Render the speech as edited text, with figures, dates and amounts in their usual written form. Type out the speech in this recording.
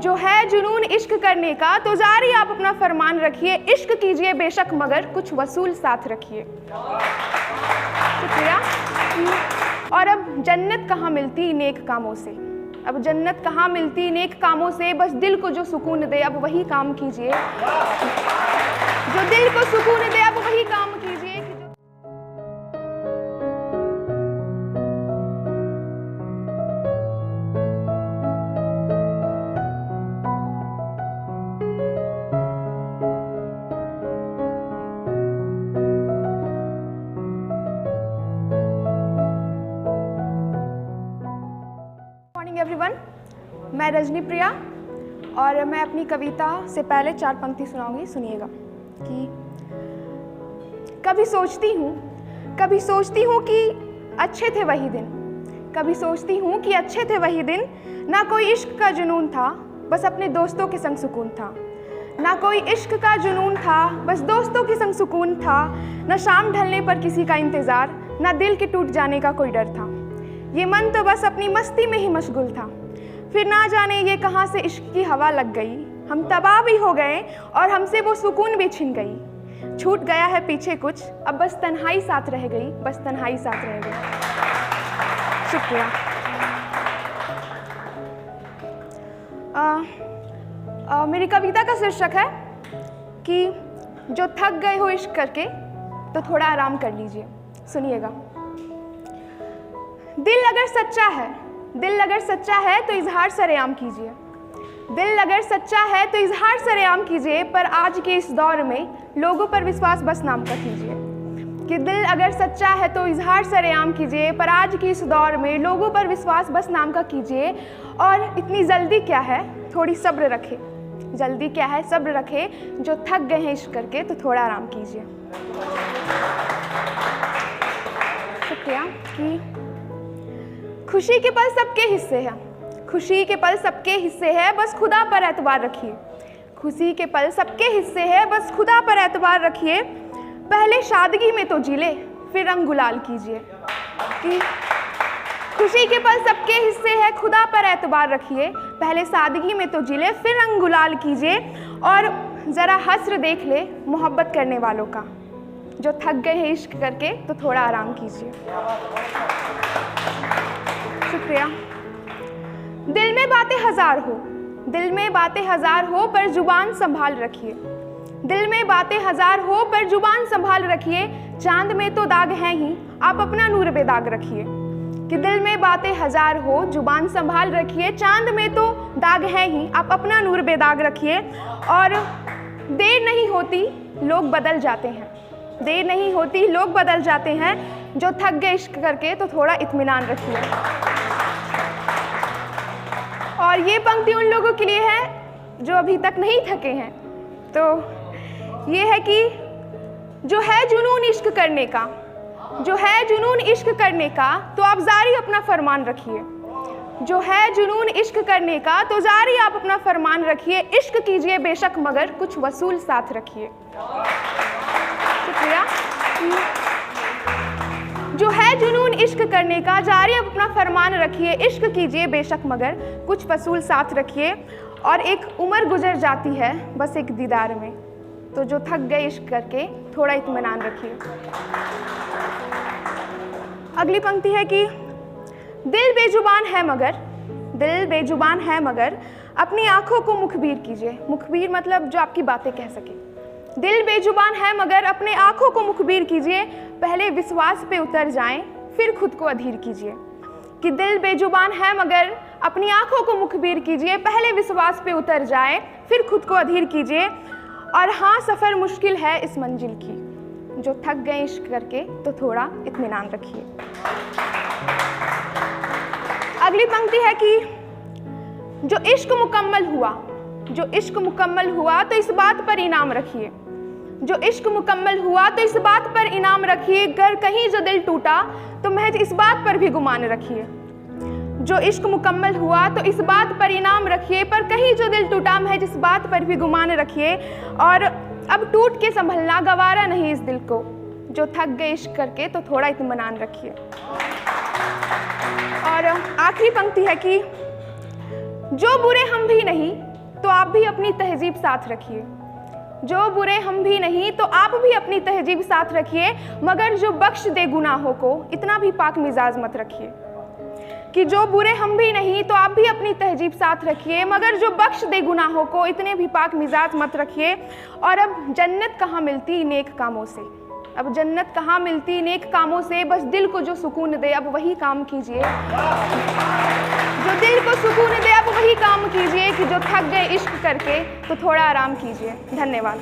जो है जुनून इश्क करने का तो जारी आप अपना फरमान रखिए, इश्क कीजिए बेशक मगर कुछ वसूल साथ रखिए। शुक्रिया। और अब जन्नत कहाँ मिलती नेक कामों से, अब जन्नत कहाँ मिलती नेक कामों से, बस दिल को जो सुकून दे अब वही काम कीजिए, जो दिल को सुकून दे अब वही काम कीजिए। एवरीवन, मैं रजनी प्रिया और मैं अपनी कविता से पहले 4 पंक्ति सुनाऊंगी। सुनिएगा कि कभी सोचती हूँ कि अच्छे थे वही दिन, कभी सोचती हूँ कि अच्छे थे वही दिन, ना कोई इश्क का जुनून था बस अपने दोस्तों के संग सुकून था, ना कोई इश्क का जुनून था बस दोस्तों के संग सुकून था, ना शाम ढलने पर किसी का इंतज़ार, ना दिल के टूट जाने का कोई डर था, ये मन तो बस अपनी मस्ती में ही मशगूल था, फिर ना जाने ये कहाँ से इश्क की हवा लग गई, हम तबाह भी हो गए और हमसे वो सुकून भी छिन गई, छूट गया है पीछे कुछ अब बस तन्हाई साथ रह गई, बस तन्हाई साथ रह गई। शुक्रिया। मेरी कविता का शीर्षक है कि जो थक गए हो इश्क करके तो थोड़ा आराम कर लीजिए। सुनिएगा। दिल अगर सच्चा है तो इजहार सरेआम कीजिए, दिल अगर सच्चा है तो इजहार सरेआम कीजिए, पर आज के इस दौर में लोगों पर विश्वास बस नाम का कीजिए, कि दिल अगर सच्चा है तो इजहार सरेआम कीजिए, पर आज के इस दौर में लोगों पर विश्वास बस नाम का कीजिए, और इतनी जल्दी क्या है थोड़ी सब्र रखे, जल्दी क्या है सब्र रखे, जो थक गए हैं इश्क करके तो थोड़ा आराम कीजिए। शुक्रिया। कि खुशी के पल सबके हिस्से हैं, खुशी के पल सबके हिस्से है बस खुदा पर एतबार रखिए, खुशी के पल सबके हिस्से है बस खुदा पर एतबार रखिए, पहले शादगी में तो जी ले फिर रंग गुलाल कीजिए, कि खुशी के पल सबके हिस्से है खुदा पर एतबार रखिए, पहले सादगी में तो जी ले फिर रंग गुलाल कीजिए, और ज़रा हस्र देख ले मोहब्बत करने वालों का, जो थक गए हैं इश्क करके तो थोड़ा आराम कीजिए। शुक्रिया। दिल में बातें हज़ार हो, दिल में बातें हज़ार हो पर जुबान संभाल रखिए, दिल में बातें हज़ार हो पर जुबान संभाल रखिए, चांद में तो दाग हैं ही आप अपना नूर बेदाग रखिए, कि दिल में बातें हज़ार हो जुबान संभाल रखिए, चांद में तो दाग हैं ही आप अपना नूर बेदाग रखिए, और देर नहीं होती लोग बदल जाते हैं, देर नहीं होती लोग बदल जाते हैं, जो थक गए इश्क करके तो थोड़ा इत्मीनान रखिए। और ये पंक्ति उन लोगों के लिए है जो अभी तक नहीं थके हैं, तो ये है कि जो है जुनून इश्क करने का, जो है जुनून इश्क करने का तो आप जारी अपना फरमान रखिए, जो है जुनून इश्क करने का तो जारी आप अपना फरमान रखिए, इश्क कीजिए बेशक मगर कुछ वसूल साथ रखिए। शुक्रिया। जो है जुनून इश्क करने का जारी आप अपना फरमान रखिए, इश्क कीजिए बेशक मगर कुछ वसूल साथ रखिए, और एक उम्र गुजर जाती है बस एक दीदार में, तो जो थक गए इश्क करके थोड़ा इत्मीनान रखिए। अगली पंक्ति है कि दिल बेजुबान है मगर, दिल बेजुबान है मगर अपनी आंखों को मुखबिर कीजिए, मुखबिर मतलब जो आपकी बातें कह सके, दिल बेजुबान है मगर अपने आंखों को मुखबिर कीजिए, पहले विश्वास पे उतर जाएं फिर खुद को अधीर कीजिए, कि दिल बेजुबान है मगर अपनी आंखों को मुखबिर कीजिए, पहले विश्वास पे उतर जाएं फिर खुद को अधीर कीजिए, और हाँ सफ़र मुश्किल है इस मंजिल की, जो थक गए इश्क करके तो थोड़ा इत्मीनान रखिए। अगली पंक्ति है कि जो इश्क मुकम्मल हुआ, जो इश्क मुकम्मल हुआ तो इस बात पर इनाम रखिए, जो इश्क मुकम्मल हुआ तो इस बात पर इनाम रखिए, अगर कहीं जो दिल टूटा तो महज इस बात पर भी गुमान रखिए, जो इश्क मुकम्मल हुआ तो इस बात पर इनाम रखिए, पर कहीं जो दिल टूटा महज इस बात पर भी गुमान रखिए, और अब टूट के संभलना गवारा नहीं इस दिल को, जो थक गए इश्क करके तो थोड़ा इत्मीनान रखिए। और आखिरी पंक्ति है कि जो बुरे हम भी नहीं भी अपनी तहजीब साथ रखिए। जो बुरे हम भी नहीं तो आप भी अपनी तहजीब साथ रखिए, मगर जो बख्श दे गुनाहों को इतना भी पाक मिजाज मत रखिए। कि जो बुरे हम भी नहीं तो आप भी अपनी तहजीब साथ रखिए, मगर जो बख्श दे गुनाहों को इतने भी पाक मिजाज मत रखिए। और अब जन्नत कहाँ मिलती नेक कामों से, अब जन्नत कहाँ मिलती नेक कामों से, बस दिल को जो सुकून दे अब वही काम कीजिए। जो दिल को सुकून दे अब वही काम कीजिए, कि जो थक गए इश्क करके तो थोड़ा आराम कीजिए। धन्यवाद।